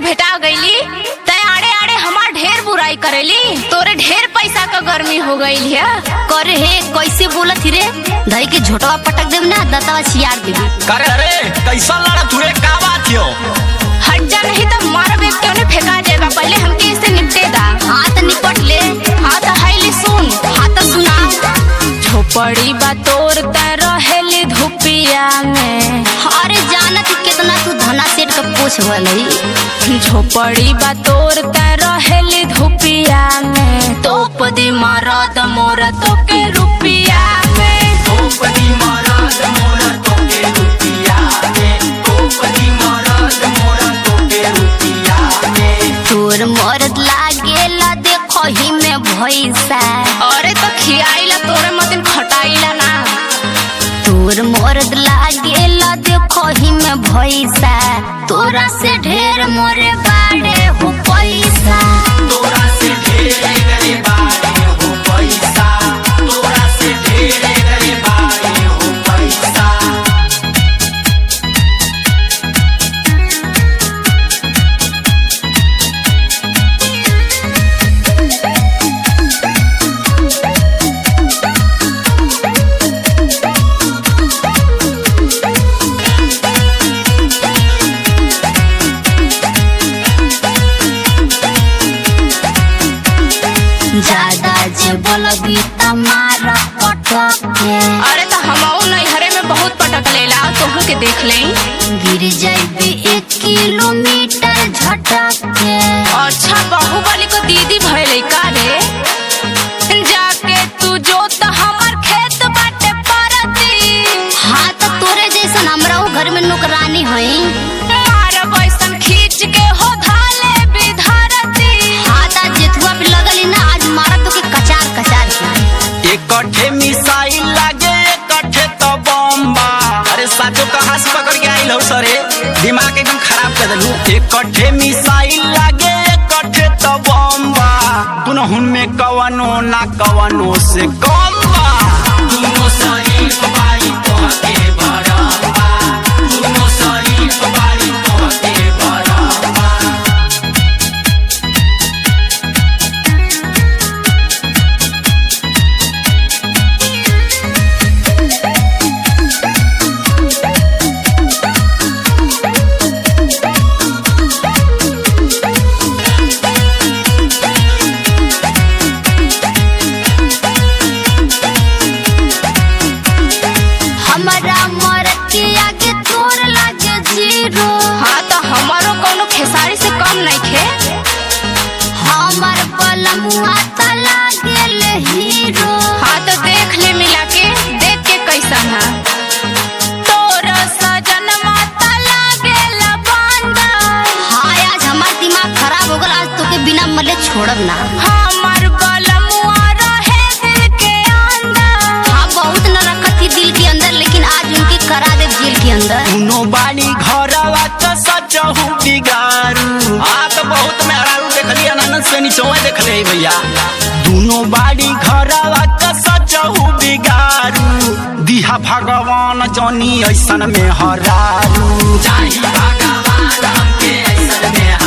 भेटा गईली तय आड़े आड़े हमार ढेर बुराई करेली। तोरे ढेर पैसा का गर्मी हो गई है। करे हे कैसे बोलत रे? धई के झोटवा पटक देब ना, दतवा छियार देबी। करे अरे कैसा लड़ा तुरे का बात हो? हट जा नहीं तो मार बेग क्यों नहीं फेंका जाएगा। पहले हमके इससे निपटे दा। हाथ निपट ले। हाथ हाईली सुन, हाथ सुना। झोपड़ी बा तोर तय रहेली धुपिया में। अरे जानत कितना तू धना सेठ का पोछ वाली। झोपड़ी बा तोर तय रहेली धुपिया में। तोपदी मरद मोर तो के रुपिया में। तोपदी मरद मोर तो के रुपिया में। तोपदी मरद मोर तो के रुपिया में। तोर मरद लागेला देखो ही में भैसा। अरे तो खियाइला तोरे मतिन खटाइला ना। तोर मरद लागेला देखो ही में भैसा। तोरा से ढेर मोरे बाड़े हो पैसा। तोरा से ढेर करे बाड़े हो पैसा। तोरा से ढेर करे बाड़े हो पैसा। ज्यादा जे बोलबी तमार पटक के। अरे तो हमाऊ नैहरे में बहुत पटक लेला, तोहू के देख लें। गिर जाइबे 1 किलोमीटर झटक के। अच्छा बाहुबली को दीदी भइले का रे? जाके तू जोत हमर खेत बाटे परती। हाँ तो तोरे जैसन हमरा घर में नौकरानी हई। मार बैसन खींच के हो धाले बिधरती। हाँ ता जेथुआ पे लगली ना, आज मारा तो के कचार कचार के। इकट्ठे मिसाइल लागे इकट्ठे तो बम बा। अरे साचो कहाँ से पकड़ के आइल हो सरे? दिमाग एकदम खराब कर देलू। इकट्ठे मिसाइल लागे इकट्ठे तो बम बा। दुनहुन में कवनो ना कवनो से कम बा। दुनो शरीफ बाई तोहके बरम बा। दुनो शरीफ बाई तोहके बरम बा। हमरा मरद के आगे तोर लागे जीरो। हाँ तो हमारो कोनो खेसारी से कम नहीं खे। हमर बलमुआ त लागेल हीरो। हाँ तो देख ले मिला के, देख के कैसा है। तोर सजन माता लागेला बंदर। हाँ आज हमार दिमाग खराब हो गल, आज तोके बिना मले छोड़ब ना। हमर बलमुआ रहे दिल के अंदर। हाँ बहुत न रखत थी दिल के अंदर, लेकिन आज उनके करा दे जेल के अंदर। दुनो बाड़ी घरवा तो सचहु बिगारू। हाँ तो बहुत मेहरारू देख लिया ननद से नीचवा देख ले भैया। दुनो बाड़ी घरवा तो सचहु बिगारू। दिहा भगवान जनी ऐसन में हरारू। चाही भगवान हमके ऐसन में